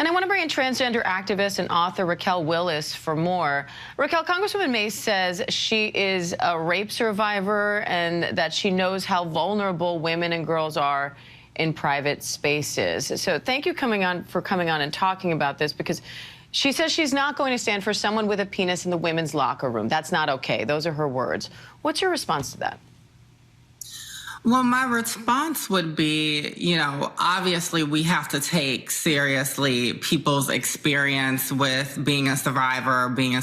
And I want to bring in transgender activist and author Raquel Willis for more. Raquel, Congresswoman Mace says she is a rape survivor and that she knows how vulnerable women and girls are in private spaces. So thank you for coming on and talking about this, because she says she's not going to stand for someone with a penis in the women's locker room. That's not okay. Those are her words. What's your response to that? Well, my response would be, obviously we have to take seriously people's experience with being a survivor, being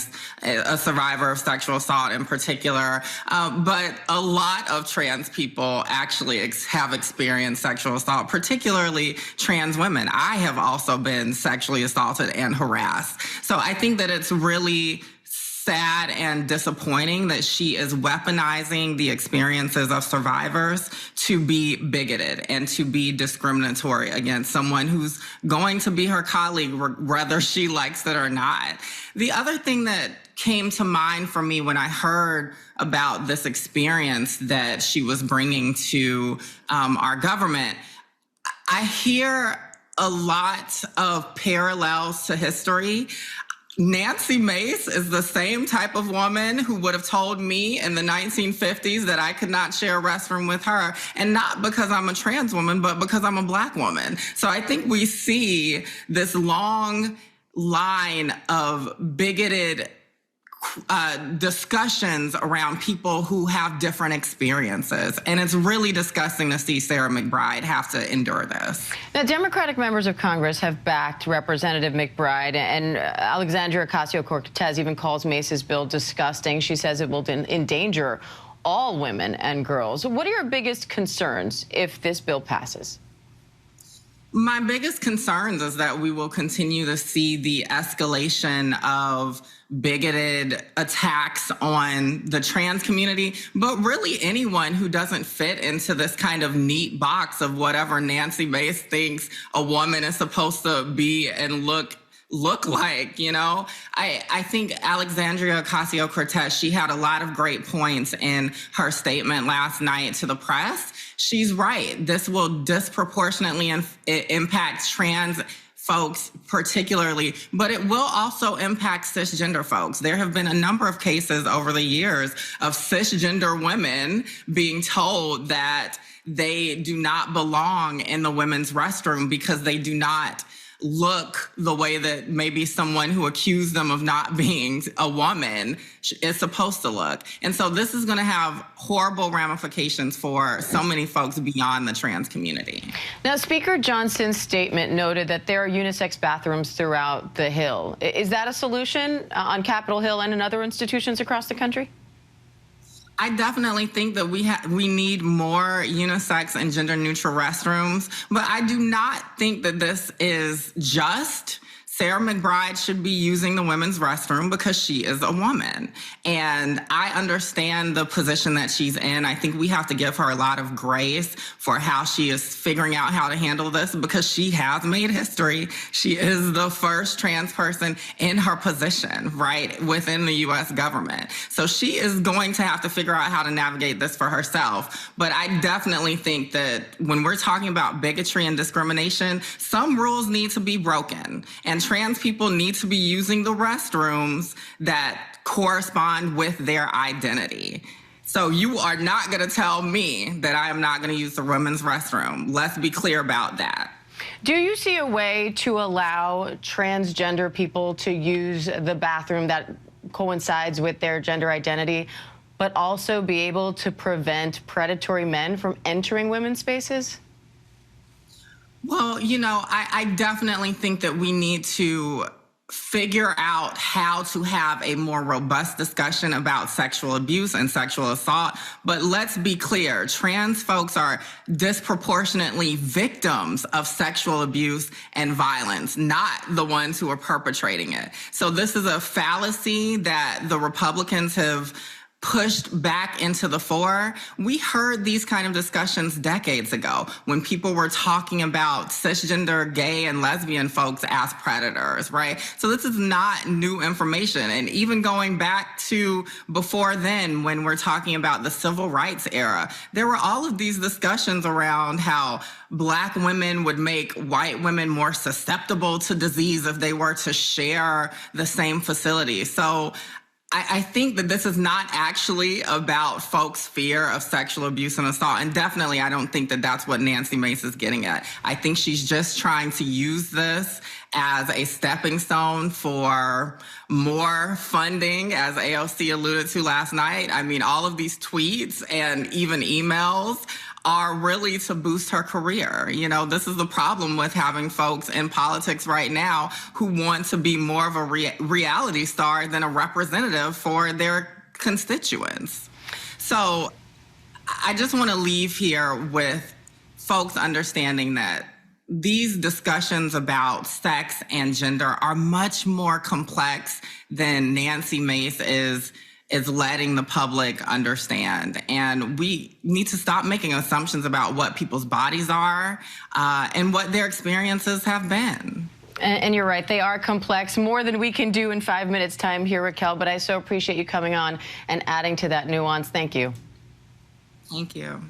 a survivor of sexual assault in particular. But a lot of trans people actually have experienced sexual assault, particularly trans women. I have also been sexually assaulted and harassed. So I think that it's really sad and disappointing that she is weaponizing the experiences of survivors to be bigoted and to be discriminatory against someone who's going to be her colleague, whether she likes it or not. The other thing that came to mind for me when I heard about this experience that she was bringing to our government, I hear a lot of parallels to history. Nancy Mace is the same type of woman who would have told me in the 1950s that I could not share a restroom with her, and not because I'm a trans woman, but because I'm a Black woman. So I think we see this long line of bigoted discussions around people who have different experiences. And it's really disgusting to see Sarah McBride have to endure this. Now, Democratic members of Congress have backed Representative McBride, and Alexandria Ocasio-Cortez even calls Mace's bill disgusting. She says it will endanger all women and girls. What are your biggest concerns if this bill passes? My biggest concerns is that we will continue to see the escalation of bigoted attacks on the trans community, but really anyone who doesn't fit into this kind of neat box of whatever Nancy Mace thinks a woman is supposed to be and look like, I think Alexandria Ocasio-Cortez, she had a lot of great points in her statement last night to the press. She's right. This will disproportionately impact trans folks particularly, but it will also impact cisgender folks. There have been a number of cases over the years of cisgender women being told that they do not belong in the women's restroom because they do not look the way that maybe someone who accused them of not being a woman is supposed to look. And so this is going to have horrible ramifications for so many folks beyond the trans community. Now, Speaker Johnson's statement noted that there are unisex bathrooms throughout the Hill. Is that a solution on Capitol Hill and in other institutions across the country? I definitely think that we need more unisex and gender-neutral restrooms, but I do not think that this is just. Sarah McBride should be using the women's restroom because she is a woman. And I understand the position that she's in. I think we have to give her a lot of grace for how she is figuring out how to handle this, because she has made history. She is the first trans person in her position, right, within the U.S. government. So she is going to have to figure out how to navigate this for herself. But I definitely think that when we're talking about bigotry and discrimination, some rules need to be broken. And trans people need to be using the restrooms that correspond with their identity. So you are not going to tell me that I am not going to use the women's restroom. Let's be clear about that. Do you see a way to allow transgender people to use the bathroom that coincides with their gender identity, but also be able to prevent predatory men from entering women's spaces? Well, I definitely think that we need to figure out how to have a more robust discussion about sexual abuse and sexual assault. But let's be clear, trans folks are disproportionately victims of sexual abuse and violence, not the ones who are perpetrating it. So this is a fallacy that the Republicans have pushed back into the fore. We heard these kind of discussions decades ago when people were talking about cisgender gay and lesbian folks as predators, right? So this is not new information. And even going back to before then, when we're talking about the civil rights era, there were all of these discussions around how Black women would make white women more susceptible to disease if they were to share the same facility. So I think that this is not actually about folks' fear of sexual abuse and assault. And definitely, I don't think that that's what Nancy Mace is getting at. I think she's just trying to use this as a stepping stone for more funding, as AOC alluded to last night. I mean, all of these tweets and even emails are really to boost her career. You know, this is the problem with having folks in politics right now who want to be more of a reality star than a representative for their constituents. So I just want to leave here with folks understanding that these discussions about sex and gender are much more complex than Nancy Mace is letting the public understand. And we need to stop making assumptions about what people's bodies are and what their experiences have been. And you're right, they are complex, more than we can do in 5 minutes time here, Raquel, but I so appreciate you coming on and adding to that nuance. Thank you. Thank you.